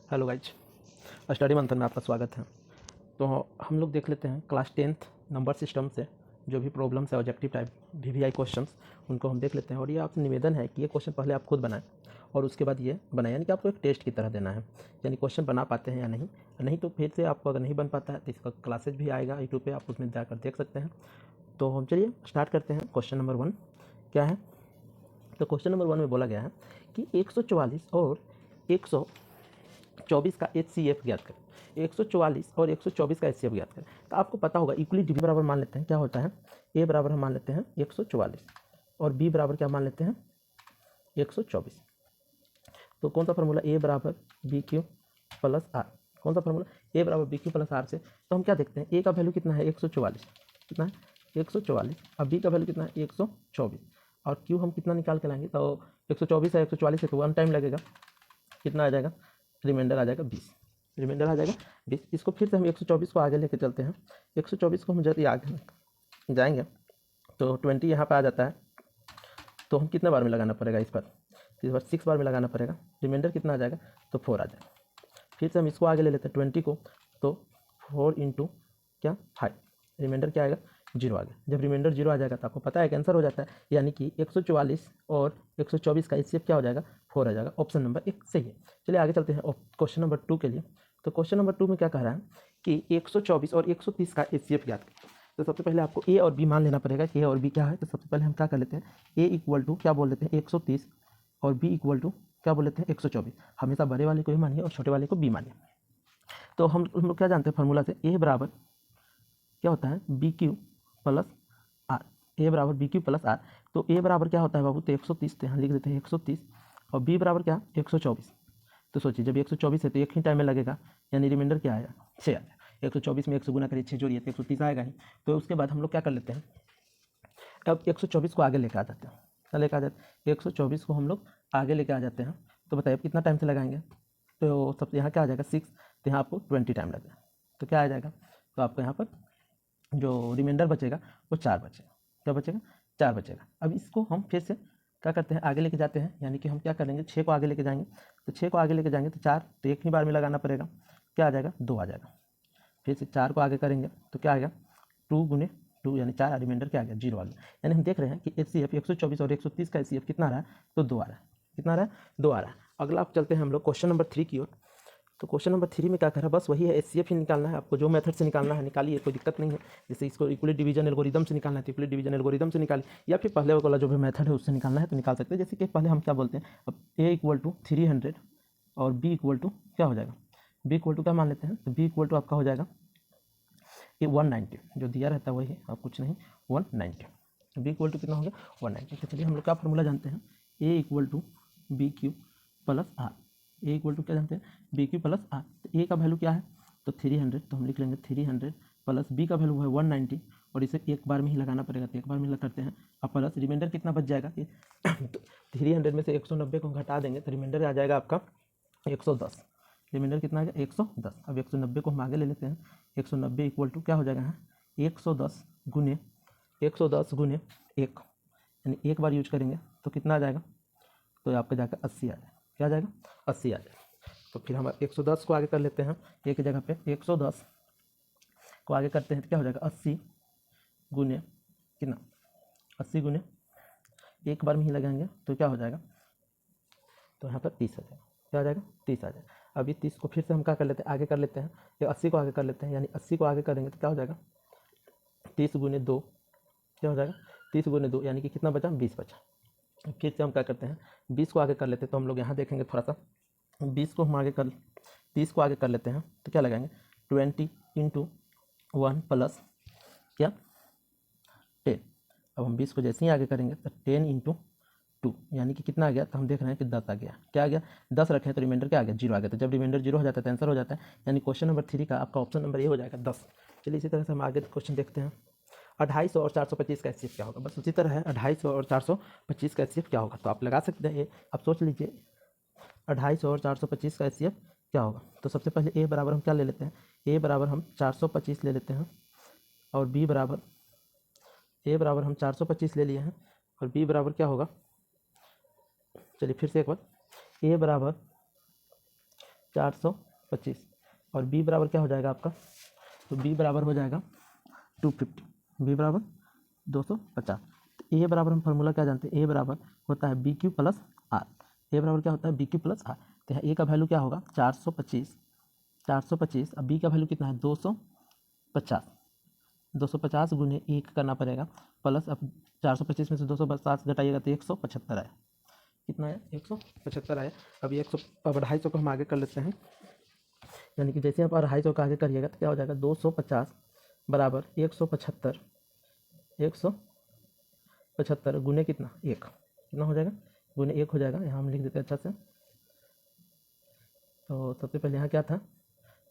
Hello guys, study मंथन में आपका स्वागत है। तो हम लोग देख लेते हैं क्लास 10th नंबर सिस्टम से जो भी प्रॉब्लम्स है ऑब्जेक्टिव टाइप वीवीआई क्वेश्चंस, उनको हम देख लेते हैं। और ये आपसे निवेदन है कि ये क्वेश्चन पहले आप खुद बनाएं और उसके बाद ये बनाएं, यानी कि आपको एक टेस्ट की तरह देना है, यानी क्वेश्चन बना पाते हैं या नहीं तो फिर से आपको अगर नहीं बन पाता है तो इसका क्लासेज भी आएगा यूट्यूब पर, आप उसमें जाकर देख सकते हैं। तो हम चलिए स्टार्ट करते हैं। क्वेश्चन नंबर 1 क्या है? तो क्वेश्चन नंबर 1 में बोला गया है कि 144 और 124 का HCF ज्ञात करें। 144 और 124 का HCF ज्ञात करें। तो आपको पता होगा इक्वली डिविजन बराबर मान लेते हैं क्या होता है। ए बराबर हम मान लेते हैं 144 और बी बराबर क्या मान लेते हैं 124। तो कौन सा फार्मूला? ए बराबर बी क्यू प्लस आर। कौन सा फार्मूला? ए बराबर बी क्यू प्लस आर से। तो हम क्या देखते हैं, ए का वैल्यू कितना है 144, कितना है 144, अब बी का वैल्यू कितना है 124 और क्यू हम कितना निकाल के लाएंगे। तो 124 है 144 है तो 1 टाइम लगेगा, कितना आ जाएगा, रिमाइंडर आ जाएगा 20, रिमाइंडर आ जाएगा 20। इसको फिर से हम 124 को आगे लेके चलते हैं। 124 को हम जब आगे जाएंगे तो 20 यहाँ पर आ जाता है, तो हम कितने बार में लगाना पड़ेगा इस पर 6 बार में लगाना पड़ेगा। रिमाइंडर कितना आ जाएगा, तो 4 आ जाएगा। फिर से हम इसको आगे ले लेते हैं 20 को, तो 4 इंटू क्या 5, रिमाइंडर क्या आएगा 0 आ गया। जब रिमाइंडर 0 आ जाएगा तो आपको पता है कैंसर हो जाता है, यानी कि 144 और 124 का HCF क्या हो जाएगा 4 आ जाएगा। ऑप्शन नंबर 1 सही है। चलिए आगे चलते हैं क्वेश्चन नंबर 2 के लिए। तो क्वेश्चन नंबर 2 में क्या कह रहा है कि 124 और 130 का HCF ज्ञात करें। तो सबसे पहले आपको ए और बी मान लेना पड़ेगा कि ए और बी क्या है। तो सबसे पहले हम क्या कर लेते हैं, ए इक्वल टू क्या बोल लेते हैं 130 और बी इक्वल टू क्या बोल लेते हैं 124। हमेशा बड़े वाले को ही मानिए और छोटे वाले को बी मानिए। तो हम लोग क्या जानते हैं फार्मूला से, ए बराबर क्या होता है बी क्यू प्लस आर। ए बराबर बी क्यू प्लस आर। तो ए बराबर क्या होता है बाबू, तो 130, तो यहाँ लिख देते हैं 130 और बी बराबर क्या 124। तो सोचिए जब 124 है तो एक ही टाइम में लगेगा, यानी रिमाइंडर क्या आएगा 6 आएगा। 124 में 100 गुना करिए 6 जोड़िए तो 130 आएगा ही। तो उसके बाद हम लोग क्या कर लेते हैं, अब 124 को आगे लेकर आ जाते हैं। क्या लेकर आ जाते हैं 124 को हम लोग आगे लेकर आ जाते हैं। तो बताइए अब कितना टाइम से लगाएंगे, तो सबसे यहाँ क्या आ जाएगा 6, तो यहाँ आपको 20 टाइम लगेगा। तो क्या आ जाएगा, तो आपको यहाँ पर जो रिमाइंडर बचेगा वो 4 बचेगा। क्या बचेगा 4 बचेगा। अब इसको हम फिर से क्या करते हैं आगे लेके जाते हैं, यानी कि हम क्या करेंगे 6 को आगे लेके जाएंगे। तो 6 को आगे लेके जाएंगे तो 4 तो एक ही बार में लगाना पड़ेगा, क्या आ जाएगा 2 आ जाएगा। फिर से 4 को आगे करेंगे तो क्या आएगा 2 गुने 2 यानी 4, रिमाइंडर क्या आ गया 0 आ गया। यानी हम देख रहे हैं कि HCF 124 और 130 का HCF कितना आ रहा है, तो 2 आ रहा है। कितना आ रहा है 2 आ रहा है। अगला आप चलते हैं हम लोग क्वेश्चन नंबर 3 की ओर। तो क्वेश्चन नंबर 3 में क्या कर रहा है, बस वही है HCF ही निकालना है। आपको जो मेथड से निकालना है निकालिए, कोई दिक्कत नहीं है। जैसे इसको इक्वली डिवीजन एल्गोरिदम से निकालना है तो इक्वली डिवीजन एल्गोरिदम से निकालिए, या फिर पहले वाला जो भी मेथड है उससे निकालना है तो निकाल सकते हैं। जैसे कि पहले हम क्या बोलते हैं, अब A इक्वल टू 300 और B इक्वल टू क्या हो जाएगा, B इक्वल टू क्या मान लेते हैं, तो B इक्वल टू आपका हो जाएगा ये 190, जो दिया रहता है वही है, अब कुछ नहीं 190। B इक्वल टू कितना हो गया 190। तो चलिए हम लोग क्या फॉर्मूला जानते हैं, A equal to B Q plus R. A equal to क्या जानते हैं बी क्यू प्लस आर। तो ए का वैल्यू क्या है, तो 300, तो हम लिख लेंगे 300 प्लस बी का वैल्यू है 190 और इसे एक बार में ही लगाना पड़ेगा, तो एक बार में करते हैं। अब प्लस रिमाइंडर कितना बच जाएगा, तो 300 में से 190 को घटा देंगे तो रिमाइंडर आ जाएगा आपका 110। रिमाइंडर कितना आ गया 110। अब 190 को हम आगे ले लेते हैं। 190 इक्वल टू क्या हो जाएगा 110 गुने 110 गुने 1, यानी एक बार यूज करेंगे तो कितना आ जाएगा, तो आपका जाकर 80 आ जाएगा। क्या आ जाएगा 80 आ जाएगा। तो फिर हम 110 को आगे कर लेते हैं, एक जगह पे 110 को आगे करते हैं तो क्या हो जाएगा 80 गुने कितना 80 गुने एक बार में ही लगाएंगे तो क्या हो जाएगा, तो यहाँ पर 30 आ जाएगा। क्या आ जाएगा 30 आ जाएगा। अभी 30 को फिर से हम क्या कर लेते हैं आगे कर लेते हैं, या 80 को आगे कर लेते हैं, यानी 80 को आगे करेंगे तो क्या हो जाएगा 30 गुने 2, क्या हो जाएगा 30 गुने 2, यानी कि कितना बचा 20 बचा। फिर से हम क्या करते हैं 20 को आगे कर लेते हैं। तो हम लोग यहाँ देखेंगे थोड़ा सा, 20 को हम आगे कर 30 को आगे कर लेते हैं तो क्या लगाएंगे 20 इंटू 1 प्लस क्या 10। अब हम 20 को जैसे ही आगे करेंगे तो 10 इंटू 2, यानी कि कितना आ गया, तो हम देख रहे हैं कि 10 आ गया। क्या आ गया 10 रखें तो रिमाइंडर क्या आ गया 0 आ गया। तो जब रिमाइंडर 0 हो जाता है तो आंसर हो जाता है, यानी क्वेश्चन नंबर 3 का आपका ऑप्शन नंबर ये हो जाएगा 10। चलिए इसी तरह से हम आगे क्वेश्चन देखते हैं। 250 और 425 का HCF क्या होगा, बस उसी तरह है 250 और 425 का HCF क्या होगा। तो आप लगा सकते हैं ये, आप सोच लीजिए 250 और 425 का HCF क्या होगा। तो सबसे पहले ए बराबर हम क्या ले लेते हैं, ए बराबर हम 425 ले लेते हैं और बी बराबर ए बराबर हम 425 ले लिए हैं और बी बराबर क्या होगा, चलिए फिर से एक बार, ए बराबर 425 और बी बराबर क्या हो जाएगा आपका, तो बी बराबर हो जाएगा 250, बी बराबर 250। तो ए बराबर हम फार्मूला क्या जानते हैं, ए बराबर होता है बी क्यू प्लस आर, ए बराबर क्या होता है बी क्यू प्लस आर। तो यहाँ ए का वैल्यू क्या होगा 425, अब बी का वैल्यू कितना है 250 गुने 1 करना पड़ेगा प्लस, अब 425 में से 250 घटाइएगा तो 175 आया, कितना है 175 आया। अब ये 100, अब 250 को हम आगे कर लेते हैं, यानी कि जैसे आप 250 को आगे करिएगा तो क्या हो जाएगा 250 बराबर 175 गुने कितना 1, कितना हो जाएगा गुने 1 हो जाएगा। यहाँ हम लिख देते हैं अच्छा से। तो सबसे पहले यहाँ क्या था,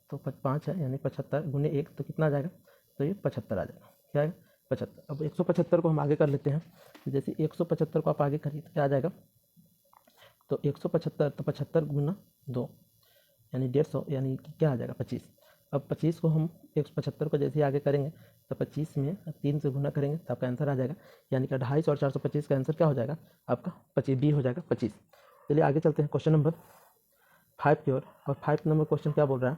तो 5 है यानी 75 गुने 1 तो कितना आ जाएगा, तो ये 75 आ जाएगा, क्या आएगा 75। अब 175 को हम आगे कर लेते हैं, जैसे 175 को आप आगे करिए तो क्या आ जाएगा, तो 175 तो 75 गुना 2 यानी 150, यानी कि क्या आ जाएगा 25। अब 25 को हम 175 को जैसे ही आगे करेंगे तो 25 में 3 से गुना करेंगे तो आपका आंसर आ जाएगा, यानी कि 250 और 425 का आंसर क्या हो जाएगा आपका 25, बी हो जाएगा 25। चलिए आगे चलते हैं क्वेश्चन नंबर 5 की ओर। और 5 नंबर क्वेश्चन क्या बोल रहा है,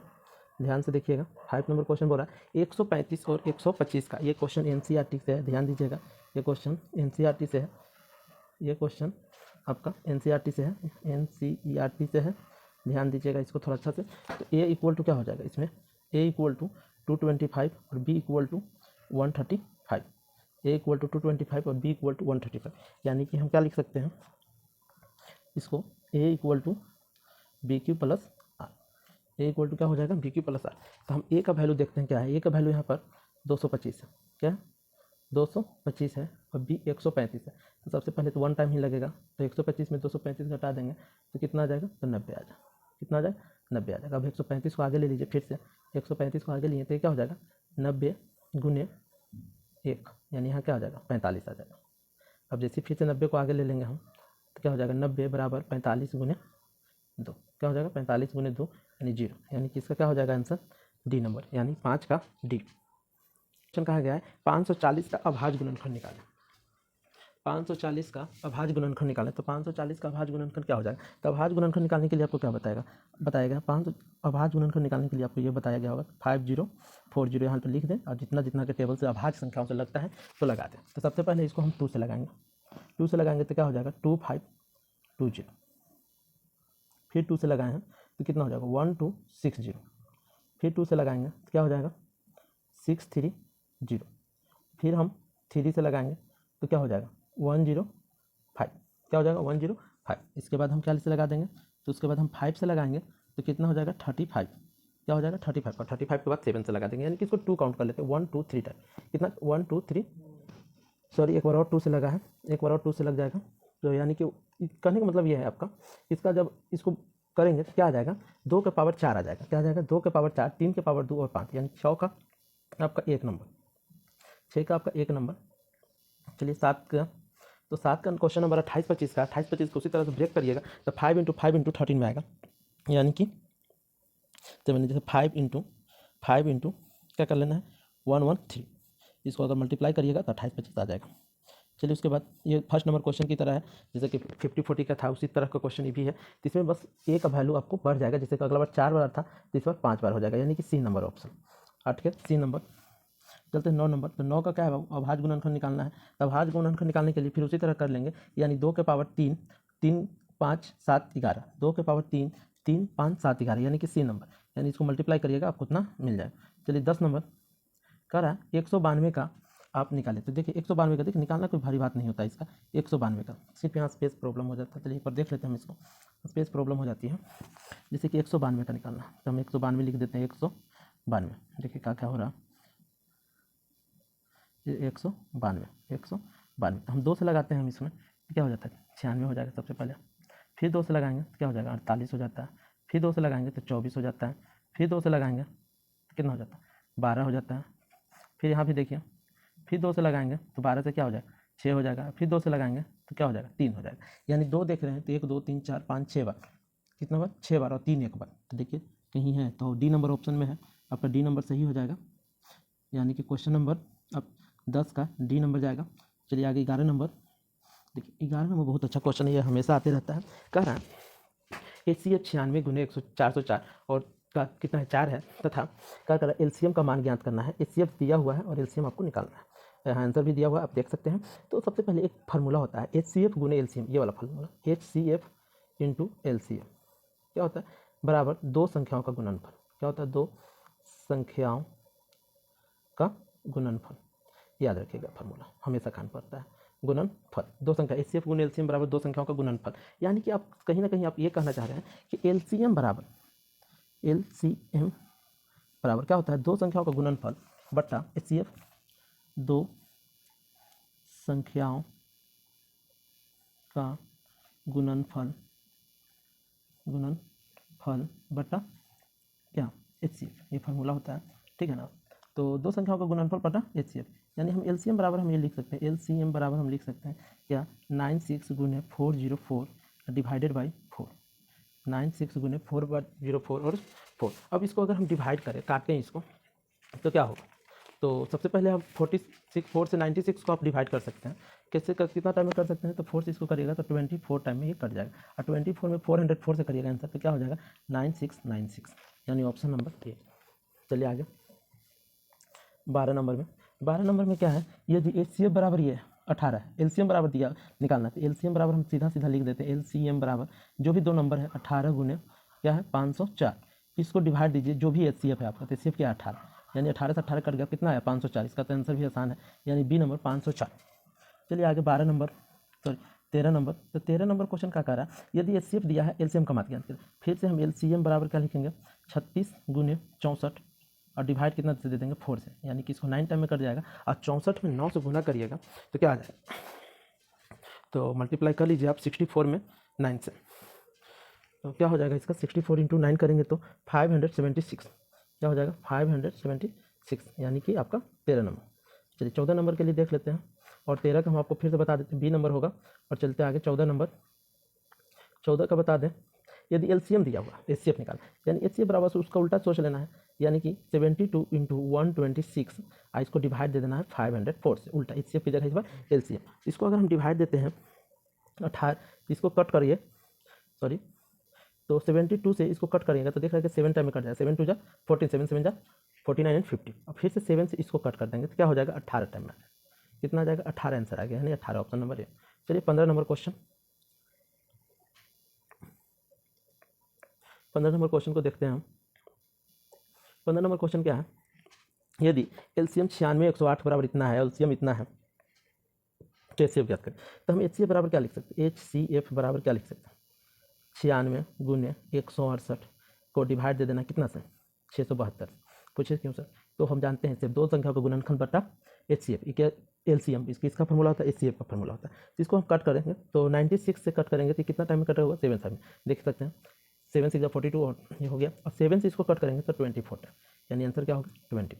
ध्यान से देखिएगा। 5 नंबर क्वेश्चन बोल रहा है 135 और 125 का, ये क्वेश्चन एनसीईआरटी से है, ध्यान दीजिएगा ये क्वेश्चन एनसीईआरटी से है, ये क्वेश्चन आपका एनसीईआरटी से है, ध्यान दीजिएगा इसको थोड़ा अच्छा से। तो ए इक्वल टू क्या हो जाएगा इसमें, ए इक्वल टू 225 और B equal to 135, A equal to 225 और बी इक्वल टू 135, यानी कि हम क्या लिख सकते हैं इसको, A equal to B Q plus R, A equal to क्या हो जाएगा बी क्यू प्लस आर। तो हम ए का वैल्यू देखते हैं क्या है, ए का वैल्यू यहाँ पर 225 है, क्या 225 है और बी 135 है। तो सबसे पहले तो 1 टाइम ही लगेगा, तो 125 में 235 घटा देंगे तो कितना आ जाएगा, तो 90 आ जाएगा, कितना आ जाएगा 90 आ जाएगा। अब 135 को आगे ले लीजिए, फिर से 135 को आगे लिए तो ये क्या हो जाएगा 90 गुने 1, यानी यहाँ क्या आ जाएगा 45 आ जाएगा। अब जैसे फिर से 90 को आगे ले लेंगे हम तो क्या हो जाएगा 90 बराबर 45 गुने 2, क्या हो जाएगा 45 गुने 2 यानी 0, यानी कि इसका क्या हो जाएगा आंसर डी नंबर, यानी 5 का डी। क्वेश्चन कहा गया है 540 का अभाज्य गुणनखंड निकालें, 540 का अभाज्य गुणनखंड निकालें। तो 540 का अभाज्य गुणनखंड क्या हो जाएगा, तो अभाज्य गुणनखंड निकालने के लिए आपको क्या बताएगा 5 अभाज्य गुणनखंड निकालने के लिए आपको ये बताया गया होगा 5040 यहाँ पर लिख दें और जितना जितना के टेबल से अभाज्य संख्याओं से लगता है तो लगा दें। तो सबसे पहले इसको हम 2 से लगाएंगे, 2 से लगाएंगे तो क्या हो जाएगा 2520, फिर 2 से लगाए हैं तो कितना हो जाएगा 1260, फिर 2 से लगाएंगे तो क्या हो जाएगा 630, फिर हम 3 से लगाएंगे तो क्या हो जाएगा 105, क्या हो जाएगा 105। इसके बाद हम क्या से लगा देंगे, तो उसके बाद हम 5 से लगाएंगे तो कितना हो जाएगा 35, क्या हो जाएगा 35, और 35 के बाद 7 से लगा देंगे, यानी कि इसको 2 काउंट कर लेते हैं 1 2 3 टाइम, कितना 1 2 3, सॉरी एक बार और 2 से लगा है, एक बार और 2 से लग जाएगा। तो यानी कि कहने का मतलब ये है आपका, इसका जब इसको करेंगे तो क्या आ जाएगा 2 के पावर 4 आ जाएगा, क्या आ जाएगा 2 के पावर 4, 3 के पावर 2 और 5, यानी 6 का आपका 1 नंबर, 6 का आपका 1 नंबर। चलिए 7 का, तो 7 का क्वेश्चन नंबर 28-25 का, 28-25 को उसी तरह से ब्रेक करिएगा तो 5 × 5 × 13 में आएगा, यानी कि तो मैंने जैसे 5 × क्या कर लेना है 113, इसको अगर मल्टीप्लाई करिएगा तो 28-25 आ जाएगा। चलिए उसके बाद ये फर्स्ट नंबर क्वेश्चन की तरह है, जैसे कि 50-40 का था उसी तरह का क्वेश्चन ये भी है। तो इसमें बस ए का वैल्यू आपको बढ़ जाएगा, जैसे कि अगला बार 4 बार था तो इस बार 5 बार हो जाएगा, यानी कि सी नंबर ऑप्शन 8 के सी नंबर। चलते हैं 9 नंबर, तो 9 का क्या है अभाज्य गुणनखंड निकालना है। तो अभाज्य गुणनखंड निकालने के लिए फिर उसी तरह कर लेंगे, यानी 2 के पावर 3, 3 5 7 11, 2 के पावर 3, 3 5 7 11, यानी कि सी नंबर, यानी इसको मल्टीप्लाई करिएगा आपको उतना मिल जाएगा। चलिए 10 नंबर कह रहा है 192 का आप निकालें, तो देखिए 192 का, देखिए निकालना कोई भारी बात नहीं होता इसका, 192 का सिर्फ यहाँ स्पेस प्रॉब्लम हो जाता है। चलिए एक बार देख लेते हैं हम इसको, स्पेस प्रॉब्लम हो जाती है। जैसे कि 192 का निकालना तो हम 192 लिख देते हैं, 192, देखिए क्या क्या हो रहा है 192 हम 2 से लगाते हैं हम इसमें तो क्या हो जाता है 96 हो जाएगा सबसे पहले, फिर 2 से लगाएंगे तो क्या हो जाएगा 48 हो जाता है, फिर 2 से लगाएंगे तो 24 हो जाता है, फिर 2 से लगाएंगे तो कितना हो जाता है 12 हो जाता है, फिर यहाँ भी देखिए फिर 2 से लगाएंगे तो 12 से क्या हो जाएगा 6 हो जाएगा, फिर 2 से लगाएंगे तो क्या हो जाएगा 3 हो जाएगा, यानी 2 देख रहे हैं तो 1 2 3 4 5 6 बार, कितना बार 6 बार और 3 एक बार। तो देखिए कहीं है तो डी नंबर ऑप्शन में है, आपका डी नंबर सही हो जाएगा, यानी कि क्वेश्चन नंबर अब 10 का डी नंबर जाएगा। चलिए आगे 11 नंबर, देखिए 11 नंबर बहुत अच्छा क्वेश्चन है, ये हमेशा आते रहता है। कह रहा है HCF 96 गुने 404 और का कितना है 4 है, तथा क्या करना है LCM का मान ज्ञात करना है। HCF दिया हुआ है और LCM आपको निकालना है। यहाँ आंसर भी दिया हुआ है, आप देख सकते हैं। तो सबसे पहले एक फार्मूला होता है HCF गुने LCM, ये वाला फार्मूला HCF इंटू LCM क्या होता है, बराबर दो संख्याओं का गुणनफल। क्या होता है, दो संख्याओं का गुणनफल। याद रखिएगा फार्मूला, हमेशा कान पड़ता है। गुणनफल, दो संख्या HCF गुने LCM बराबर दो संख्याओं का गुणनफल। यानी कि आप कहीं ना कहीं आप ये कहना चाह रहे हैं कि LCM बराबर क्या होता है, दो संख्याओं का गुणनफल बट्टा HCF दो संख्याओं का गुणनफल बट्टा क्या HCF, ये फार्मूला होता है, ठीक है ना। तो दो संख्याओं का गुणनफल बटा HCF, यानी हम LCM बराबर हम ये लिख सकते हैं, LCM बराबर हम लिख सकते हैं क्या 96 गुने 404 डिवाइडेड बाई 4, 96 गुने 4/04 और 4। अब इसको अगर हम डिवाइड करें, काटें इसको, तो क्या होगा, तो सबसे पहले हम 4 से 96 को आप डिवाइड कर सकते हैं। कैसे कितना टाइम में कर सकते हैं, तो 4 से इसको करिएगा तो 24 टाइम में ये कट जाएगा, और 24 में 404 से करिएगा आंसर, तो क्या हो जाएगा 9696, यानी ऑप्शन नंबर ए। चलिए आगे 12 नंबर में क्या है, यदि HCF बराबर ये 18 है, LCM बराबर दिया निकालना है, तो LCM बराबर हम सीधा सीधा लिख देते हैं, LCM बराबर जो भी दो नंबर है 18 गुने क्या है 504, इसको डिवाइड दीजिए, जो भी HCF है आपका, तो HCF क्या है 18, यानी 18 से 18 कट गया, कितना है 504, इसका तो आंसर भी आसान है, यानी बी नंबर 504। चलिए आगे 13 नंबर, तो 13 नंबर क्वेश्चन क्या कह रहा है, यदि HCF दिया है LCM का मान ज्ञात करें। फिर से हम LCM बराबर क्या लिखेंगे 36 गुने 64 और डिवाइड कितना से दे देंगे 4 से, यानी कि इसको 9 टाइम में कट जाएगा, और 64 में 9 से गुना करिएगा तो क्या आ जाएगा, तो मल्टीप्लाई कर लीजिए आप 64 में 9 से, तो क्या हो जाएगा इसका 64 इंटू 9 करेंगे तो 576, क्या हो जाएगा 576, यानी कि आपका 13 नंबर। चलिए 14 नंबर के लिए देख लेते हैं, और 13 का हम आपको फिर से बता देते हैं, बी नंबर होगा। और चलते आगे 14 नंबर, 14 का बता दें, यदि LCM दिया हुआ HCF निकाल, यानी HCF बराबर से उसका उल्टा सोच लेना है, यानी कि 72 इंटू 126, इसको डिवाइड दे देना है 504 से, उल्टा HCF की जगह इस बार LCM। इसको अगर हम डिवाइड देते हैं 18, इसको कट करिए, सॉरी, तो 72 से इसको कट करिएगा तो देख रहे हैं कि 7 टाइम में कट जाएगा, 7 2 जा 14, 7 7 जा 49 एंड 50, और फिर से 7 से इसको कट कर देंगे तो क्या हो जाएगा 18 टाइम में, कितना आ जाएगा 18 आंसर आ गया, यानी 18 ऑप्शन नंबर ए। चलिए 15 नंबर क्वेश्चन, 15 नंबर क्वेश्चन को देखते हैं हम। 15 नंबर क्वेश्चन क्या है, यदि LCM 96 108 बराबर इतना है, LCM इतना है, तो HCF ज्ञात करें। तो हम HCF बराबर क्या लिख सकते हैं, HCF बराबर क्या लिख सकते हैं 96 गुने 168 को डिवाइड दे देना कितना से 672। पूछिए क्यों सर, तो हम जानते हैं सिर्फ दो संख्या का गुणनखंड बटा HCF, क्या LCM इसका फार्मूला होता है, HCF का फार्मूला होता है। तो इसको हम कट करेंगे तो 96 से कट करेंगे तो कितना टाइम में कट होगा 7 टाइम में, देख सकते हैं 7 6 42 और ये हो गया, और 7 से इसको कट करेंगे तो 24 टाइम, यानी आंसर क्या होगा 24।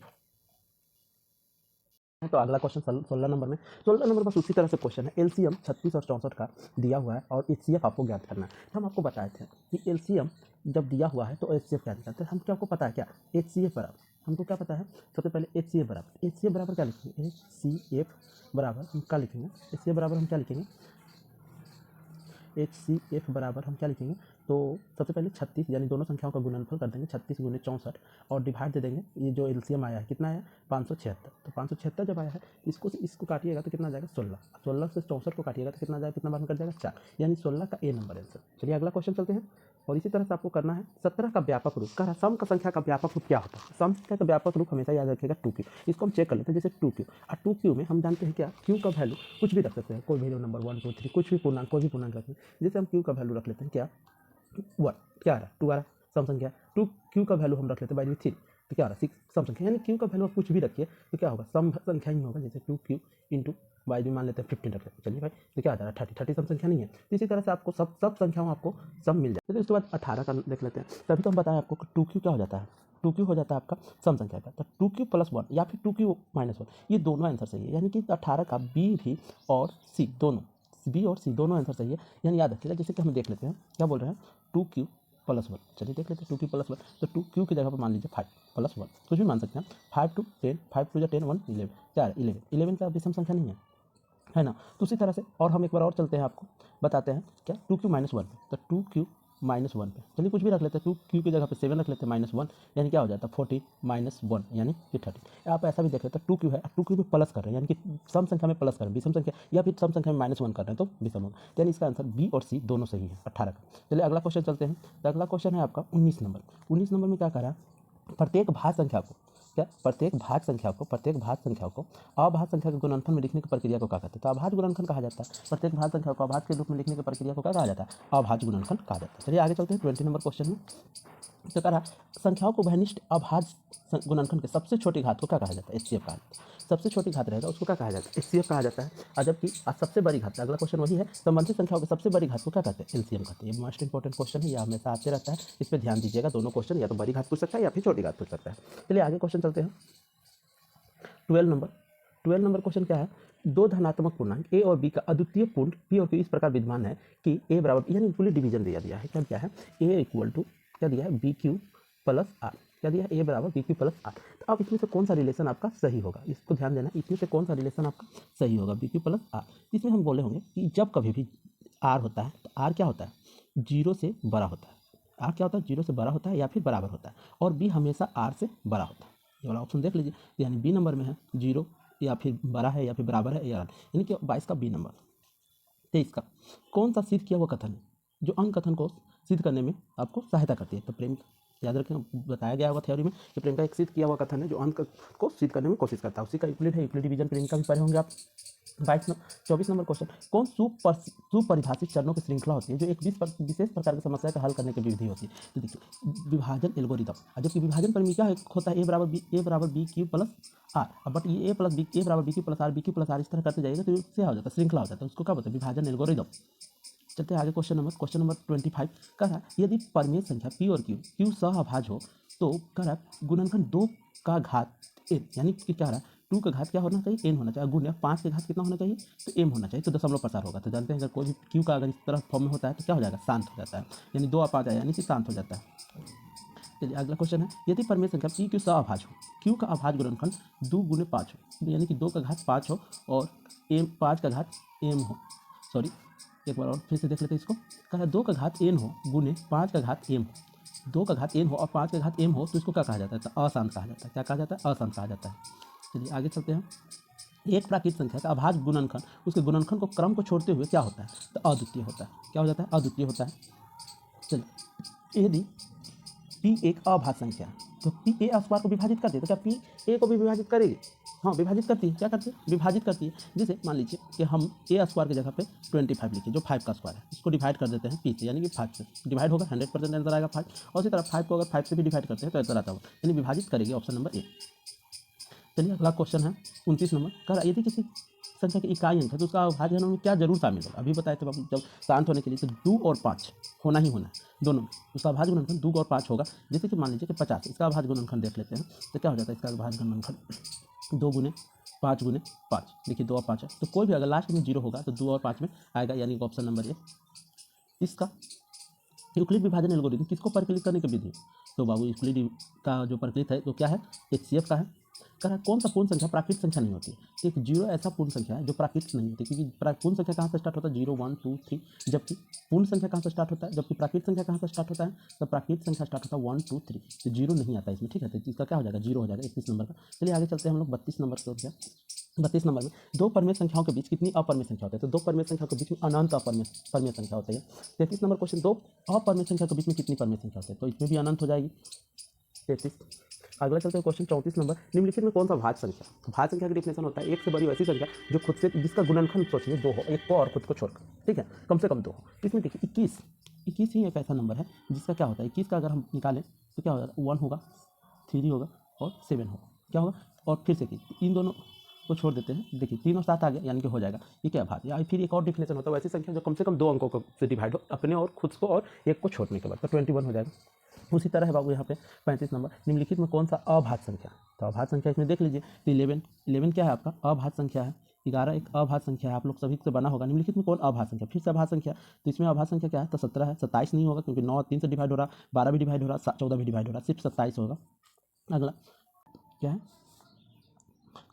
तो अगला क्वेश्चन 16 नंबर में, 16 नंबर बस उसी तरह से क्वेश्चन है, LCM 36 और 64 का दिया हुआ है और HCF आपको ज्ञात करना है। तो हम आपको बताए थे कि LCM जब दिया हुआ है तो HCF क्या निकालते हैं, हमको आपको पता है क्या HCF बराबर, हमको क्या पता है, सबसे पहले HCF बराबर क्या लिखेंगे, HCF बराबर हम क्या लिखेंगे, HCF बराबर हम क्या लिखेंगे, HCF बराबर हम क्या लिखेंगे, तो सबसे पहले 36 यानी दोनों संख्याओं का गुणनफल कर देंगे 36 गुने 64 और डिवाइड दे देंगे, ये जो LCM आया है कितना है 576, तो 576 जब आया है इसको काटिएगा तो कितना आ जाएगा 16, 16 से 64 को काटिएगा तो कितना आ जाएगा, कितना बार में कट जाएगा 4, यानी 16 का ए नंबर आंसर। चलिए अगला क्वेश्चन चलते हैं, और इसी तरह से आपको करना है 17 का व्यापक रूप, कह रहा सम का संख्या का व्यापक रूप क्या होता है, सम संख्या का व्यापक रूप हमेशा याद रखिएगा 2q। इसको हम चेक कर लेते हैं, जैसे 2q, और 2q में हम जानते हैं क्या q का वैल्यू कुछ भी रख सकते हैं, कोई भी नंबर 1 2 3 कुछ भी पूर्णांक, कोई भी पूर्णांक रखते हैं, जैसे हम q का वैल्यू रख लेते हैं क्या 1, क्या आ रहा है 2 आ रहा सम संख्या, 2q का वैल्यू हम रख लेते हैं बाई 3, तो क्या आ रहा 6 सम संख्या, यानी q का वैल्यू आप कुछ भी रखिए तो क्या होगा सम संख्या ही होगा, जैसे 2q इंटू बाई भी मान लेते हैं 15 रख लेते हैं, चलिए भाई तो क्या आ जा रहा है 30 सम संख्या नहीं है, तो इसी तरह से आपको सब संख्याओं आपको सम मिल जाए। तो उसके बाद 18 का देख लेते हैं, तभी तो हम बताएं आपको 2q क्या हो जाता है, 2q हो जाता है आपका सम संख्या का, तो 2q + 1 या फिर 2q - 1 ये दोनों आंसर सही है, यानी कि 18 का बी भी और सी दोनों, बी और सी दोनों आंसर सही है, यानी याद रखिएगा। जैसे कि हम देख लेते हैं क्या बोल रहे हैं 2q + 1, चलिए देख लेते हैं 2q + 1, तो 2q की जगह पर मान लीजिए 5 + 1 कुछ भी मान सकते हैं, 5 to 10 5 2 10 1 11 क्या है 11 का विषम संख्या नहीं है ना। तो उसी तरह से और हम एक बार और चलते हैं, आपको बताते हैं क्या 2q - 1 में, तो 2q -1 पे, चलिए कुछ भी रख लेते हैं, 2q की जगह पे 7 रख लेते हैं -1, यानी क्या हो जाता है 14 - 1 यानी कि 13। आप ऐसा भी देख लेते हैं 2q है, 2q पे प्लस कर रहे हैं, यानी कि सम संख्या में प्लस कर रहे हैं, विषम संख्या या फिर सम संख्या में -1 कर रहे हैं तो विषम होगा, यानी इसका आंसर बी और सी दोनों सही है 18 का। चलिए अगला क्वेश्चन चलते हैं। तो अगला क्वेश्चन है आपका 19 नंबर। 19 नंबर में क्या कह रहा है, प्रत्येक भाज्य संख्या को प्रत्येक भाज्य संख्या को अभाज्य संख्या के गुणनफल में लिखने की प्रक्रिया को क्या कहते हैं। तो अभाज्य गुणनफल कहा जाता है, प्रत्येक भाज्य संख्या को अभाज्य के रूप में लिखने की प्रक्रिया को क्या कहा जाता है, अभाज्य गुणनफल कहा जाता है। चलिए आगे चलते हैं 20 नंबर क्वेश्चन में। तो कह रहा संख्याओं को वहनिष्ठ अभाज्य गुणनखंड के सबसे छोटी घात को क्या कहा जाता है, एचसीएफ कहा जाता है। सबसे छोटी घात रहेगा उसको क्या कहा जाता है, एचसीएफ कहा जाता है। और जबकि सबसे बड़ी घात, अगला क्वेश्चन वही है, संबंधित संख्याओं की सबसे बड़ी घात को क्या कहते हैं, एलसीएम कहते हैं। ये मोस्ट इंपॉर्टेंट क्वेश्चन है, यह हमेशा आते रहता है, इस पर ध्यान दीजिएगा। दोनों क्वेश्चन या तो बड़ी घात पूछ सकता है या फिर छोटी घात पूछ सकता है। चलिए आगे क्वेश्चन चलते हैं 12 नंबर क्वेश्चन क्या है, दो धनात्मक पूर्णांक ए और बी का अद्वितीय पूर्ण पी और क्यू इस प्रकार विद्यमान है कि ए बराबर, यानी इक्वली डिवीजन दिया है, क्या है, ए इक्वल टू क्या दिया है, बी क्यू प्लस आर, क्या दिया है, ए बराबर बी क्यू प्लस आर। तो अब इसमें से कौन सा रिलेशन आपका सही होगा, इसको ध्यान देना, इसमें से कौन सा रिलेशन आपका सही होगा, बी क्यू प्लस आर। इसमें हम बोले होंगे कि जब कभी भी आर होता है तो आर क्या होता है, 0 से बड़ा होता है, आर क्या होता है, 0 से बड़ा होता है या फिर बराबर होता है, और बी हमेशा आर से बड़ा होता है। ये वाला ऑप्शन देख लीजिए, यानी बी नंबर में है 0 या फिर बड़ा है या फिर बराबर है, यानी कि 22 का बी नंबर। 23 का कौन सा सिद्ध किया हुआ कथन है जो अंक कथन को सिद्ध करने में आपको सहायता करती है। तो प्रेम, याद रखें बताया गया होगा थ्योरी में कि प्रेम का एक सिद्ध किया हुआ कथन है जो अंक को सिद्ध करने में कोशिश करता है, उसी का यूक्लिड है, यूक्लिड डिवीजन प्रेम का भी पढ़े होंगे आप। 24 नंबर क्वेश्चन, कौन सुपरिभाषित चरणों की श्रृंखला होती है जो एक विशेष प्रकार की समस्या का हल करने की विधि होती है। तो देखिए विभाजन एल्गोरिदम, जबकि विभाजन पर क्या होता है, ए बराबर B Q plus R, but ये ए बराबर B Q plus R, B Q plus R इस तरह करते जाएगा तो इससे हो जाता है श्रृंखला हो जाता है, उसको क्या बोलते हैं, विभाजन एल्गोरिदम। चलते हैं आगे क्वेश्चन नंबर 25 कह रहा है यदि परिमेय संख्या पी और क्यू सहअभाज्य हो तो कह रहा है गुणनखंड 2 का घात n, यानी कि क्या रहा है 2 का घात क्या होना चाहिए, n होना चाहिए, गुण्य 5 के घात कितना होना चाहिए, तो m होना चाहिए, तो दशमलव प्रसार होगा। तो जानते हैं अगर कोई भी q का अगर इस तरह फॉर्म में होता है तो क्या हो जाएगा, शांत हो जाता है, यानी 2 आप आ जाए यानी कि शांत हो जाता है। चलिए अगला क्वेश्चन है, यदि परिमेय संख्या पी क्यू सहअभाज्य हो, q का अभाज्य गुणनखंड 2 गुणे 5 हो, यानी कि 2 का घात 5 हो और 5 का घात m हो, सॉरी एक बार और फिर से देख लेते हैं इसको, कह रहा है 2 का घात n हो गुने 5 का घात m हो, 2 का घात n हो और 5 का घात m हो, तो इसको क्या कहा जाता है, तो अशांत कहा जाता है। क्या कहा जाता है, अशांत कहा जाता है। चलिए आगे चलते हैं, एक प्राकृतिक संख्या का अभाज्य गुणनखंड उसके गुणनखंड को क्रम को छोड़ते हुए क्या होता है, तो अद्वितीय होता है। क्या हो जाता है, अद्वितीय होता है। चलिए यदि पी एक अभाज्य संख्या है तो पी ए स्क्वायर को विभाजित करती है, तो क्या पी ए को भी विभाजित करेगी, हाँ विभाजित करती है, क्या करती है, विभाजित करती है। जैसे मान लीजिए कि हम ए स्क्वायर की जगह पे 25 लिखिए, जो 5 का स्क्वायर है, इसको डिवाइड कर देते हैं पी से, यानी कि 5 से डिवाइड होगा, 100% आंसर आएगा 5, और इसी तरह 5 को अगर 5 से भी डिवाइड करते हैं तो आंसर आता होगा, यानी विभाजित करेगी, ऑप्शन नंबर ए। चलिए अगला क्वेश्चन है 29 नंबर, कह रहा यदि किसी संख्या की इकाई अंक है तो उसका अभाज्य में क्या जरूर शामिल होगा, अभी बताए थे जब शांत होने के लिए, तो 2 और 5 होना ही होना है दोनों में, उसका अभाज्य गुणनखंड 2 और 5 होगा। जैसे कि मान लीजिए कि 50, इसका अभाज्य गुणनखंड देख लेते हैं, तो क्या हो जाता है, इसका अभाज्य गुणनखंड 2 गुने 5 गुने 5, देखिए 2 और 5 है, तो कोई भी अगर लास्ट में 0 होगा तो 2 और 5 में आएगा, यानी कि ऑप्शन नंबर ए। इसका यूक्लिड विभाजन एल्गोरिथम किसको परिकलित करने की विधि है, तो बाबू यूक्लिड का जो परिकलित है तो क्या है, एचसीएफ का है। कह रहा है कौन सा पूर्ण संख्या प्राकृतिक संख्या नहीं होती, तो एक 0 ऐसा पूर्ण संख्या है जो प्राकृतिक नहीं होती, क्योंकि पूर्ण संख्या कहाँ से स्टार्ट होता है, 0 1 2 3, जबकि पूर्ण संख्या कहाँ से स्टार्ट होता है, जबकि प्राकृतिक संख्या कहाँ से स्टार्ट होता है, तो प्राकृतिक संख्या स्टार्ट होता है 1 2 3, तो 0 नहीं आता इसमें, ठीक है, तो इसका क्या हो जाएगा, 0 हो जाएगा 31 नंबर का। चलिए आगे चलते हैं हम लोग 32 नंबर से हो गया। 32 नंबर में दो परमेय संख्याओं के बीच कितनी अपरमेय संख्या होती है, तो दो परमेय संख्याओं के बीच में अनंत परमेय संख्या होती है। 33 नंबर क्वेश्चन, दो अपरमेय संख्या के बीच में कितनी परमेय संख्या होती है, तो इसमें भी अनंत हो जाएगी 33। अगला चलते हैं क्वेश्चन 34 नंबर, निम्नलिखित में कौन सा भाज्य संख्या, तो भाज्य संख्या का डिफिनेशन होता है एक से बड़ी वैसी संख्या जो खुद से, जिसका गुणनखंड सोचिए 2 हो, एक को और खुद को छोड़कर, ठीक है, कम से कम 2 हो। इसमें देखिए 21 ही एक ऐसा नंबर है जिसका क्या होता है, 21 का अगर हम निकालें तो क्या होगा, 1 होगा, 3 होगा और 7 होगा, क्या होगा, और फिर से इन दोनों को छोड़ देते हैं, देखिए 3 और 7 आ गया, यानी कि हो जाएगा, ये क्या भाज्य। या फिर एक और डिफिनेशन होता है वैसी संख्या जो कम से कम 2 अंकों को से डिवाइड हो, अपने और खुद को और एक को छोड़ने के बाद, तो 21 हो जाएगा। उसी तरह है बाबू यहाँ पे 35 नंबर, निम्नलिखित में कौन सा अभाज्य संख्या, तो अभाज्य संख्या इसमें देख लीजिए, तो 11 क्या है आपका, अभाज्य संख्या है। 11 एक अभाज्य संख्या है, आप लोग सभी से बना होगा। निम्नलिखित में कौन अभाज्य संख्या, फिर से अभाज्य संख्या, तो इसमें अभाज्य संख्या क्या है, तो 17 है। 27 नहीं होगा क्योंकि 9 और 3 से डिवाइड हो रहा, 12 भी डिवाइड हो रहा, 14 भी डिवाइड हो रहा, सिर्फ 27 होगा। अगला क्या है,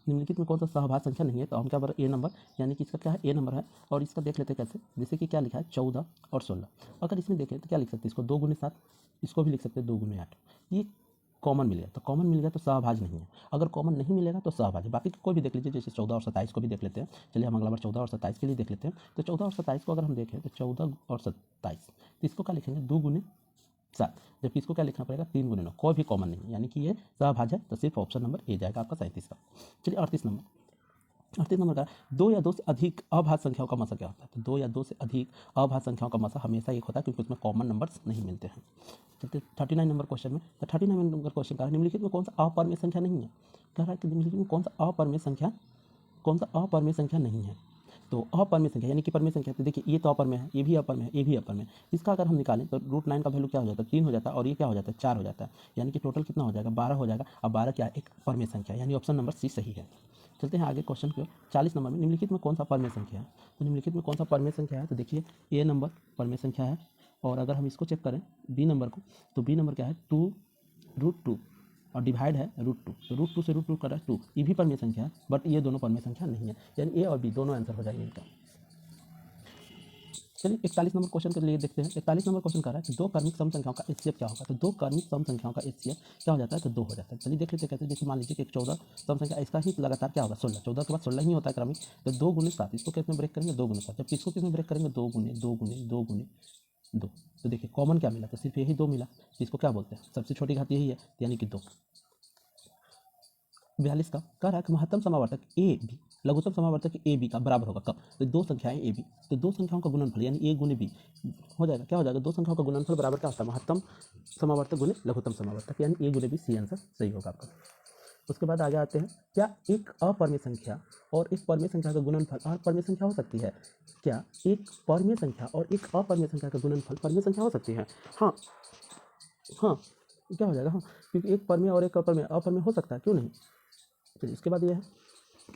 निम्नलिखित में कौन सा सहभाज्य संख्या नहीं है, तो हम क्या बोल रहे हैं ए नंबर, यानी कि इसका क्या है ए नंबर है। और इसका देख लेते हैं कैसे, जैसे कि क्या लिखा है 14 और 16, अगर इसमें देखें तो क्या लिख सकते हैं, इसको 2 गुने 7, इसको भी लिख सकते हैं 2 गुने 8, ये कॉमन मिल गया, तो कॉमन मिल गया तो सहभाज्य नहीं है, अगर कॉमन नहीं मिलेगा तो सहभाज्य। बाकी कोई भी देख लीजिए, जैसे 14 और 27 को भी देख लेते हैं। चलिए हम अगला बार 14 और 27 के लिए देख लेते हैं। तो 14 और 27 को अगर हम देखें तो 14 और 27, तो इसको क्या लिखेंगे 2 गुने 7, जबकि इसको क्या लिखना पड़ेगा 3 गुने 9, कोई भी कॉमन नहीं है, यानी कि ये सहभाज्य है, तो सिर्फ ऑप्शन नंबर ए जाएगा आपका 37 का। चलिए 38 नंबर, 38 नंबर का 2 या 2 से अधिक अभाज्य संख्याओं का मसा क्या होता है, तो 2 या 2 से अधिक अभाज्य संख्याओं का मसा हमेशा एक होता है, क्योंकि उसमें कॉमन नंबर्स नहीं मिलते हैं। चलते 39 नंबर क्वेश्चन में, तो 39 नंबर क्वेश्चन का निम्नलिखित में कौन सा अपरिमेय संख्या नहीं है, कह रहा है कि निम्नलिखित में कौन सा अपरिमेय संख्या नहीं है। तो अपरिमेय संख्या यानी कि परिमेय संख्या, तो देखिए ये तो अपरिमेय है, ये भी अपरिमेय है, ये भी अपरिमेय है। इसका अगर हम निकालें तो √9 का वैल्यू क्या हो जाता है 3 हो जाता है, और ये क्या हो जाता है 4 हो जाता है, यानी कि टोटल कितना हो जाएगा 12 हो जाएगा। अब 12 क्या है एक परिमेय संख्या, यानी ऑप्शन नंबर सी सही है। चलते हैं आगे क्वेश्चन को 40 नंबर में, निम्नलिखित में कौन सा परिमेय संख्या है, तो निम्नलिखित में कौन सा परिमेय संख्या है, तो देखिए ए नंबर परिमेय संख्या है, और अगर हम इसको चेक करें बी नंबर को, तो बी नंबर क्या है 2√2 और डिवाइड है √2, तो √2 से √2 कर रहा है 2, ये भी परिमेय संख्या है, बट ये दोनों परिमेय संख्या नहीं है, यानी ए और बी दोनों आंसर हो जाएंगे इनका। चलिए 41 नंबर क्वेश्चन के लिए देखते हैं। 41 नंबर क्वेश्चन कर रहा है कि 2 क्रमिक सम संख्याओं का एचसीएफ क्या होगा, तो 2 क्रमिक सम संख्याओं का एचसीएफ क्या हो जाता है, तो 2 हो जाता है। चलिए देख लेते हैं कैसे, जैसे मान लीजिए कि एक 14 सम संख्या, इसका ही लगातार क्या होगा 16, 14 के बाद 16 ही होता है क्रमिक, तो 2 गुने 7, इसको किस में ब्रेक करेंगे 2 गुने 7, जबकि इसको किस में ब्रेक करेंगे 2 गुने 2 गुने 2 गुने 2। तो देखिए कॉमन क्या मिला, तो सिर्फ यही 2 मिला, तो इसको क्या बोलते हैं सबसे छोटी घात यही है, यानी कि 2। 42 का कह रहा है कि महत्तम समावर्तक ए बी लघुत्तम समावर्तक ए बी का बराबर होगा कब, तो 2 संख्याएं ए बी, तो 2 संख्याओं का गुणनफल यानी ए गुने बी हो जाएगा, क्या हो जाएगा 2 संख्याओं का गुणनफल बराबर क्या होता है महत्तम समावर्तक गुने लघुत्तम समावर्तक, यानी ए गुने बी, सी आंसर सही होगा आपका। उसके बाद आगे आते हैं, क्या एक अपरिमेय संख्या और एक परिमेय संख्या का गुणनफल अपरिमेय संख्या हो सकती है, क्या एक परिमेय संख्या और एक अपरिमेय संख्या का गुणनफल परिमेय संख्या हो सकती है, हाँ हाँ क्या हो जाएगा, हाँ क्योंकि एक परिमेय और एक अपरिमेय हो सकता है, क्यों नहीं। चलिए इसके बाद ये है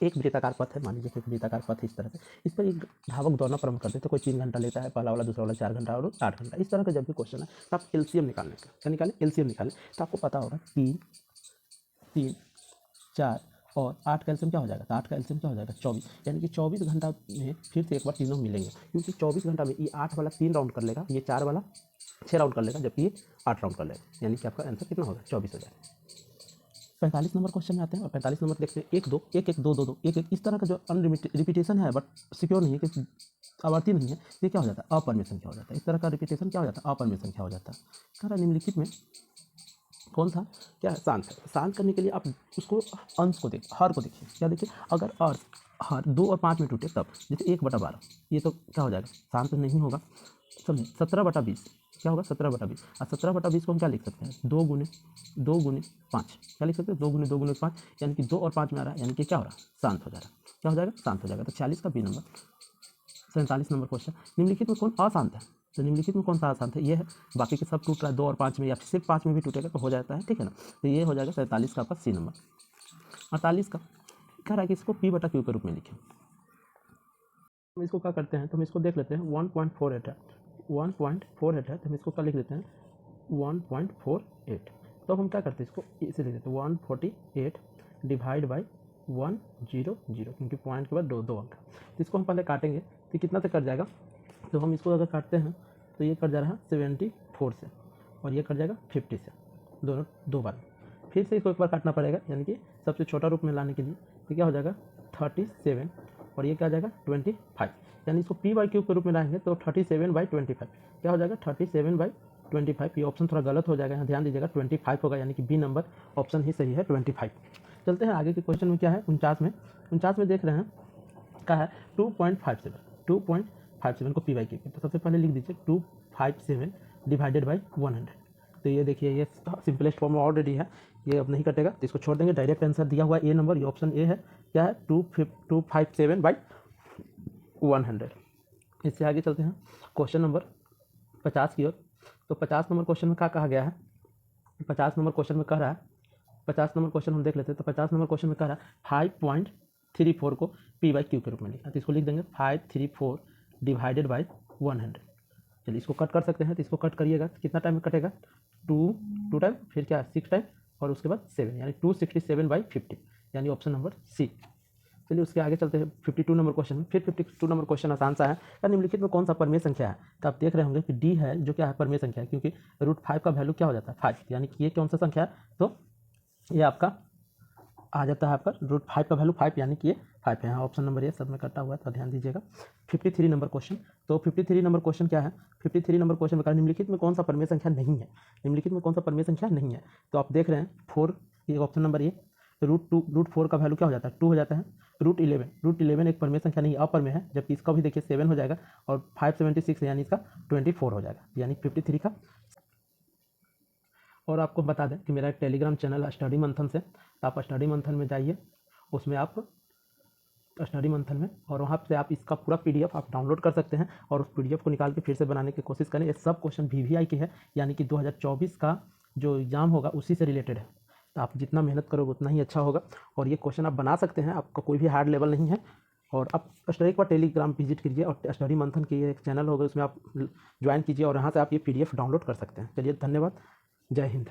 एक वृत्ताकार पथ है, मान लीजिए कि एक वृत्ताकार पथ इस तरह से, इस पर एक धावक दौड़ना प्रारंभ करते हैं, तो कोई 3 घंटा लेता है पहला वाला, दूसरा वाला 4 घंटा और 8 घंटा, इस तरह का जब भी क्वेश्चन है तो आप एलसीएम निकालने का क्या निकालें, एलसीएम निकालें, तो आपको पता होगा 3 3 4 और 8 का एलसीएम क्या हो जाएगा, तो 8 का एलसीएम क्या हो जाएगा 24, यानी कि 24 घंटा में फिर से एक बार तीनों मिलेंगे, क्योंकि 24 घंटा में ये 8 वाला 3 राउंड कर लेगा, ये 4 वाला 6 राउंड कर लेगा, जबकि ये 8 राउंड कर लेगा, यानी कि आपका आंसर कितना होगा 24 हो जाएगा। 45 नंबर क्वेश्चन में आते हैं, और 45 नंबर देखते हैं 1 2 1 1 2 2 2 1 1, इस तरह का जो अनलिमिटेड रिपीटेशन है बट सिक्योर नहीं है कि आवर्ती नहीं है, ये क्या हो जाता है अपरिमेय संख्या हो जाता है, इस तरह का रिपीटेशन क्या हो जाता है अपरिमेय संख्या हो जाता है। सारा निम्नलिखित में कौन सा क्या है शांत है, शांत करने के लिए आप उसको अंश को देखिए, हर को देखिए, क्या देखिए अगर हर 2 और 5 में टूटे तब, जैसे 1/12 ये तो क्या हो जाएगा शांत नहीं होगा, समझे 17/20 क्या होगा 17/20, और 17/20 को हम क्या लिख सकते हैं 2 गुने 5, क्या लिख सकते हैं 2 गुने 5, यानी कि 2 और 5 में आ रहा है, यानी कि क्या हो रहा है शांत हो जा रहा है, क्या हो जाएगा शांत हो जाएगा। तो 40 का बी नंबर। 47 नंबर क्वेश्चन, निम्नलिखित में कौन अशांत है, तो निम्नलिखित में कौन सा अशांत है, ये है, बाकी के सब टूट रहा है 2 और 5 में, या फिर सिर्फ 5 में भी टूटेगा तो हो जाता है, ठीक है ना, तो ये हो जाएगा 47 का आपका सी नंबर। 48 का कह रहा है कि इसको P/Q के रूप में लिखें, हम इसको क्या करते हैं, तो हम इसको देख लेते हैं 1.48 है, 1.48 है, तो हम इसको क्या लिख देते हैं 1.48, तो हम क्या करते हैं इसको इसे लिख देते हैं 148 डिवाइड बाई 100, क्योंकि पॉइंट के बाद 2 अंक, तो इसको हम पहले काटेंगे तो कितना से कट जाएगा, तो हम इसको अगर काटते हैं तो ये कट जा रहा है 74 से, और ये कट जाएगा 50 से, दोनों 2 बार, फिर से इसको एक बार काटना पड़ेगा, यानी कि सबसे छोटा रूप में लाने के लिए, तो क्या हो जाएगा 37, और ये क्या आ जाएगा 25, यानी इसको P/Q के रूप में लाएंगे तो 37/25 क्या हो जाएगा 37/25, ये ऑप्शन थोड़ा गलत हो जाएगा, यहाँ ध्यान दीजिएगा 25 होगा, यानी कि बी नंबर ऑप्शन ही सही है 25। चलते हैं आगे के क्वेश्चन में, क्या है 49 में देख रहे हैं, क्या है 2.57 को P/Q, तो सबसे पहले लिख दीजिए 257 डिवाइडेड बाई 100, तो ये देखिए ये सिंपलेस्ट फॉर्म ऑलरेडी है, ये अब नहीं कटेगा, तो इसको छोड़ देंगे, डायरेक्ट आंसर दिया हुआ ए नंबर, ये ऑप्शन ए है, क्या है 257/100। इससे आगे चलते हैं क्वेश्चन नंबर 50 की ओर, तो 50 नंबर क्वेश्चन में क्या कहा गया है, 50 नंबर क्वेश्चन में कह रहा है, 50 नंबर क्वेश्चन हम देख लेते हैं, तो 50 नंबर क्वेश्चन में कह रहा है 5.34 को P/Q के रूप में लिखा, तो इसको लिख देंगे 534 डिवाइडेड बाई 100। चलिए इसको कट कर सकते हैं, तो इसको कट करिएगा, कितना टाइम में कटेगा 2 टाइम, फिर क्या 6 टाइम, और उसके बाद 7, यानी 267/50, यानी ऑप्शन नंबर सी। चलिए उसके आगे चलते हैं 52 नंबर क्वेश्चन में। फिर 52 नंबर क्वेश्चन आसान सा है। या निम्नलिखित में कौन सा परमेय संख्या है? तो आप देख रहे होंगे कि डी है जो क्या है, परमेय संख्या है, क्योंकि √5 का वैल्यू क्या हो जाता है 5, यानी कि ये कौन सा संख्या है, तो ये आपका आ जाता है आपका √5 का वैल्यू 5, यानी कि ये 5 है। यहाँ ऑप्शन नंबर ये सब में कटा हुआ है तो ध्यान दीजिएगा। 53 नंबर क्वेश्चन। तो 53 नंबर क्वेश्चन क्या है? 53 नंबर क्वेश्चन में निम्नलिखित में कौन सा परमेय संख्या नहीं है? निम्नलिखित में कौन सा परमेय संख्या नहीं है? तो आप देख रहे हैं 4, ये ऑप्शन नंबर ये √4 का वैल्यू क्या हो जाता है 2 हो जाता है। √11 एक परमेय संख्या नहीं, अपर्मेय है, जबकि इसका भी देखिए 7 हो जाएगा और 576 यानी इसका 24 हो जाएगा, यानी 53 का। और आपको बता दें कि मेरा एक टेलीग्राम चैनल है स्टडी मंथन से, तो आप स्टडी मंथन में जाइए, उसमें आप स्टडी मंथन में, और वहाँ से आप इसका पूरा PDF आप डाउनलोड कर सकते हैं और उस PDF को निकाल के फिर से बनाने की कोशिश करें। ये सब क्वेश्चन VVI के है, यानी कि 2024 का जो एग्ज़ाम होगा उसी से रिलेटेड है। तो आप जितना मेहनत करोगे उतना ही अच्छा होगा, और ये क्वेश्चन आप बना सकते हैं, आपका कोई भी हार्ड लेवल नहीं है। और आप एक बार टेलीग्राम विजिट कीजिए और स्टडी मंथन की एक चैनल होगा उसमें आप ज्वाइन कीजिए और यहाँ से आप ये PDF डाउनलोड कर सकते हैं। चलिए धन्यवाद, जय हिंद।